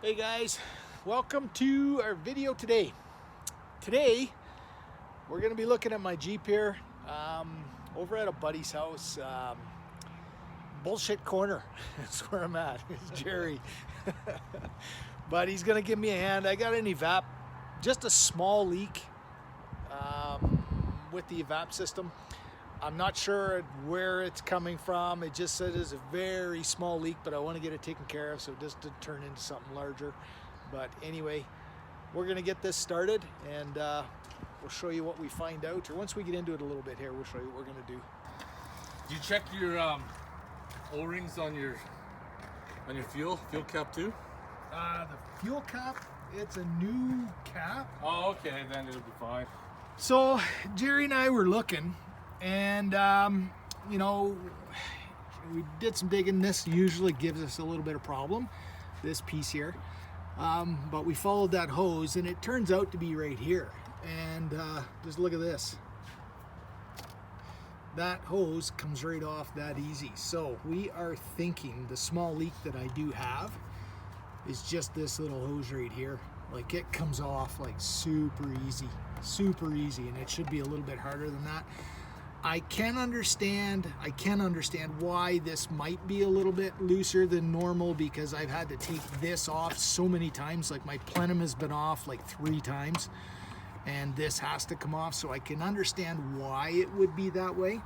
Hey guys, welcome to our video today. Today we're going to be looking at my Jeep here over at a buddy's house. Bullshit corner, that's where I'm at. It's Jerry. But he's going to give me a hand. I got an Evap, just a small leak with the Evap system. I'm not sure where it's coming from. It just said it's a very small leak, but I want to get it taken care of so it doesn't turn into something larger. But anyway, we're going to get this started and we'll show you what we find out. Or once we get into it a little bit here, we'll show you what we're going to do. Did you check your O-rings on your fuel cap too? The fuel cap, it's a new cap. Oh, okay, then it'll be fine. So Jerry and I were looking, and you know, we did some digging. This usually gives us a little bit of problem, this piece here, but we followed that hose and it turns out to be right here. And just look at this, that hose comes right off that easy. So we are thinking the small leak that I do have is just this little hose right here. Like, it comes off like super easy, and it should be a little bit harder than that. I can understand why this might be a little bit looser than normal, because I've had to take this off so many times. Like, my plenum has been off like 3 times and this has to come off, so I can understand why it would be that way.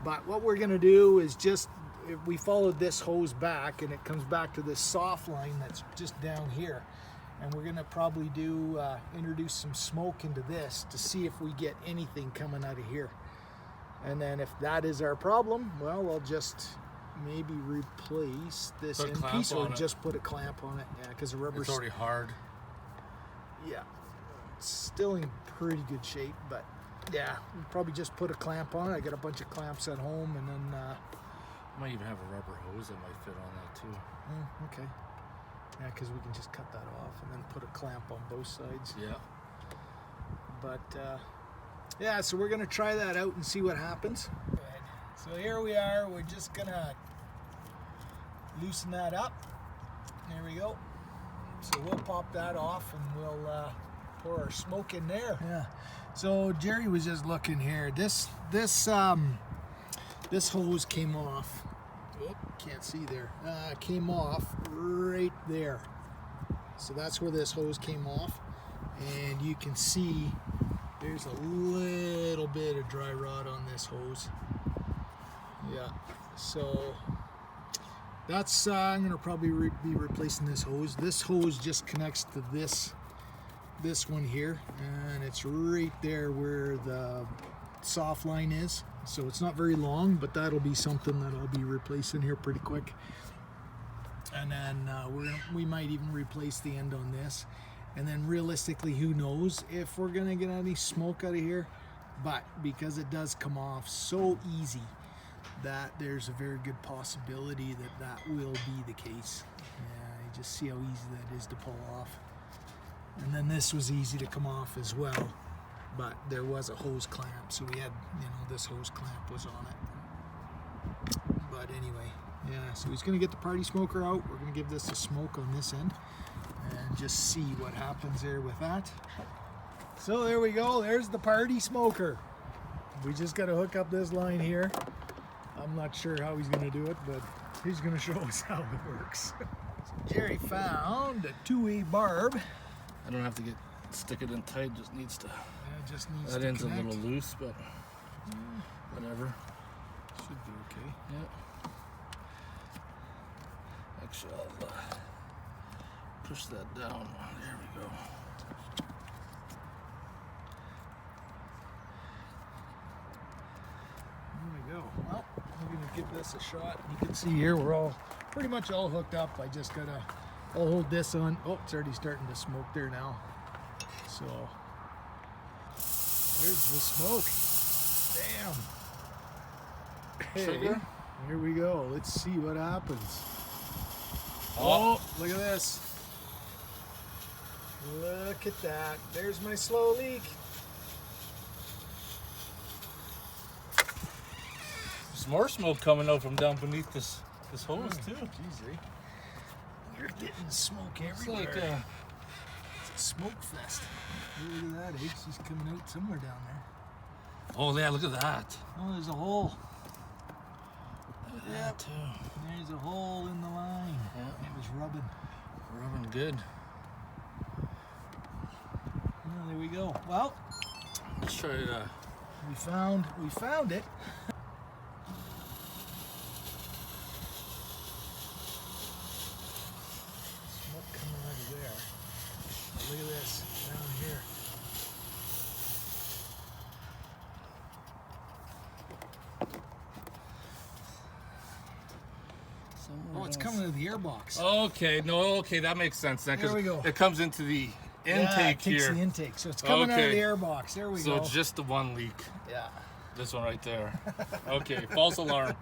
But what we're gonna do is just, if we follow this hose back and it comes back to this soft line that's just down here, and we're gonna probably do introduce some smoke into this to see if we get anything coming out of here. And then if that is our problem, well, I'll just maybe replace this end piece or just put a clamp on it. Yeah, because the rubber's already hard. Yeah, it's still in pretty good shape, but yeah, we'll probably just put a clamp on it. I got a bunch of clamps at home, and then I might even have a rubber hose that might fit on that too. Okay. Yeah, because we can just cut that off and then put a clamp on both sides. Yeah. But yeah, so we're gonna try that out and see what happens. So here we are. We're just gonna loosen that up. There we go. So we'll pop that off and we'll pour our smoke in there. Yeah. So Jerry was just looking here. This hose came off. Oh, can't see there. Came off right there. So that's where this hose came off, and you can see there's a little bit of dry rot on this hose. Yeah, so that's I'm gonna probably be replacing this hose. This hose just connects to this one here, and it's right there where the soft line is. So it's not very long, but that'll be something that I'll be replacing here pretty quick. And then we might even replace the end on this. And then realistically, who knows if we're gonna get any smoke out of here. But because it does come off so easy, that there's a very good possibility that that will be the case. Yeah, you just see how easy that is to pull off. And then this was easy to come off as well. But there was a hose clamp, so we had, you know, this hose clamp was on it. But anyway, yeah, so he's gonna get the party smoker out. We're gonna give this a smoke on this end and just see what happens there with that. So there we go, there's the party smoker. We just gotta hook up this line here. I'm not sure how he's gonna do it, but he's gonna show us how it works. So Jerry found a 2A barb. I don't have to stick it in tight, just needs to. Yeah, just needs that to end's connect. A little loose, but whatever. Should be okay. Yeah. Actually, I'll push that down. There we go. There we go. Well, we're gonna give this a shot. You can see here we're all pretty much all hooked up. I just gotta. I'll hold this on. Oh, it's already starting to smoke there now. So there's the smoke. Damn. Hey, Sugar? here we go. Let's see what happens. Oh, look at this. Look at that. There's my slow leak. There's more smoke coming out from down beneath this hose too. Jeez, eh? You're getting smoke It's everywhere. like It's a smoke fest. Look at that, eh? She's coming out somewhere down there. oh yeah, look at that. Oh, there's a hole. Look at that too. There's a hole in the line. Yeah. It was rubbing. Rubbing good. Oh, there we go. Well, Let's try it. we found it. Smoke coming out of there. Now look at this down here. Oh, it's coming out of the airbox. Okay, no, okay, that makes sense then. 'Cause There we go. It comes into the Yeah, intake it takes here. the intake, so it's coming out of Okay. the airbox. There we So go. it's just the one leak. Yeah. This one right there. Okay, false alarm.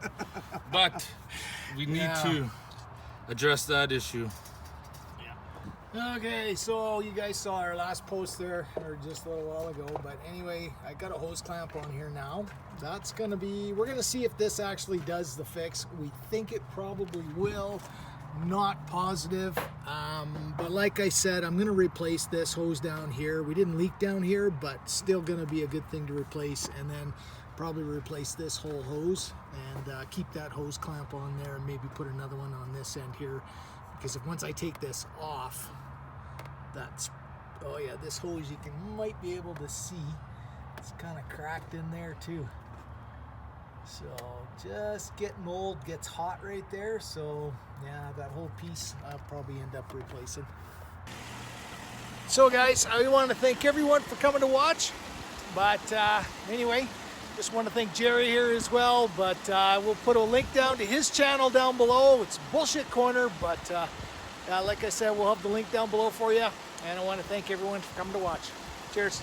But we need Yeah. to address that issue. Okay, so you guys saw our last post there, or just a little while ago, but anyway, I got a hose clamp on here now. That's gonna be, we're gonna see if this actually does the fix. We think it probably will, not positive, but like I said, I'm gonna replace this hose down here. We didn't leak down here, but still gonna be a good thing to replace, and then probably replace this whole hose and keep that hose clamp on there, and maybe put another one on this end here, because if once I take this off, that's, oh yeah, this hose you might be able to see it's kind of cracked in there too. So just getting old, gets hot right there. So yeah, that whole piece I'll probably end up replacing. So guys, I want to thank everyone for coming to watch. But anyway, just want to thank Jerry here as well. But we'll put a link down to his channel down below. It's Bullshit Corner, but like I said, we'll have the link down below for you. And I want to thank everyone for coming to watch. Cheers.